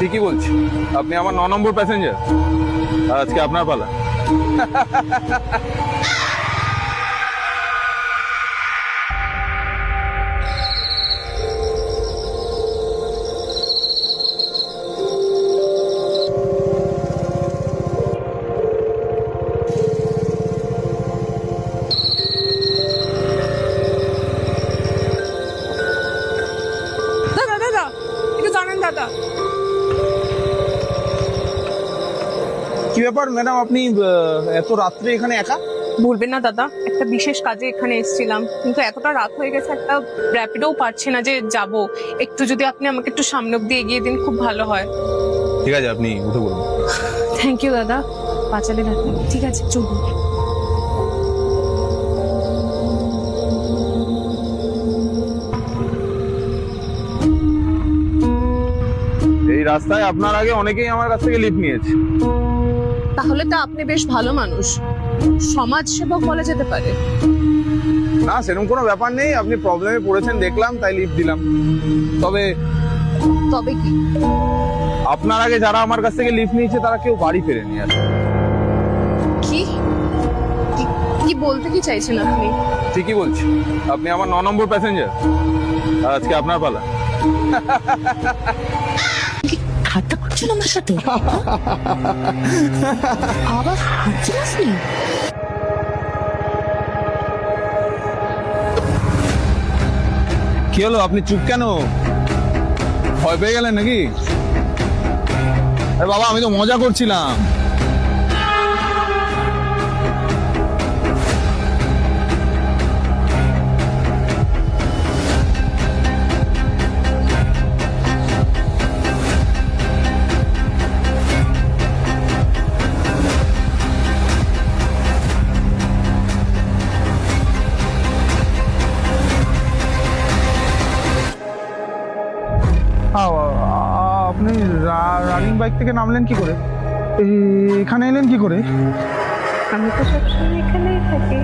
ঠিকই বলছি, আপনি আমার 9 নম্বর প্যাসেঞ্জার, আর আজকে আপনার পালা। দাদা দাদা একটু জানেন দাদা। কি ব্যাপার ম্যাডাম, আপনি এত রাত্রে এখানে একা? বলবেন না দাদা, একটা বিশেষ কাজে এখানে এসেছিলাম, কিন্তু এতটা রাত হয়ে গেছে, একটা র্যাপিডোও পারছি না যে যাব। একটু যদি আপনি আমাকে একটু সামনে অব্দি এগিয়ে দিন খুব ভালো হয়। ঠিক আছে, আপনি উঠে পড়ুন। থ্যাংক ইউ দাদা, বাঁচালেন আপনি। ঠিক আছে চলুন। এই রাস্তায় আপনার আগে অনেকেই আমার কাছ থেকে লিফট নিয়েছে। তাহলে তো আপনি বেশ ভালো মানুষ, সমাজ সেবক বলা যেতে পারে। না, সেরকম কোনো ব্যাপার নেই, আপনি প্রবলেমে পড়েছেন দেখলাম তাই লিফট দিলাম। তবে তবে কি? আপনার আগে যারা আমার কাছ থেকে লিফট নিয়েছে তারা কেউ বাড়ি ফেরেনি। আর কি কি বলতে কি চাইছেন আপনি? ঠিকই বলছি, আপনি আমার 9 নম্বর প্যাসেঞ্জার, আর আজকে আপনার পালা। ঠাট্টা করছেন আমার সাথে? আবার হাঁটছেন আপনি? কি হলো, আপনি চুপ কেন? ভয় পেয়ে গেলেন নাকি? আরে বাবা, আমি তো মজা করছিলাম। আপনি রানিং বাইক থেকে নামলেন কি করে? এখানে এলেন কি করে? আমি তো সবসময় এখানেই থাকি।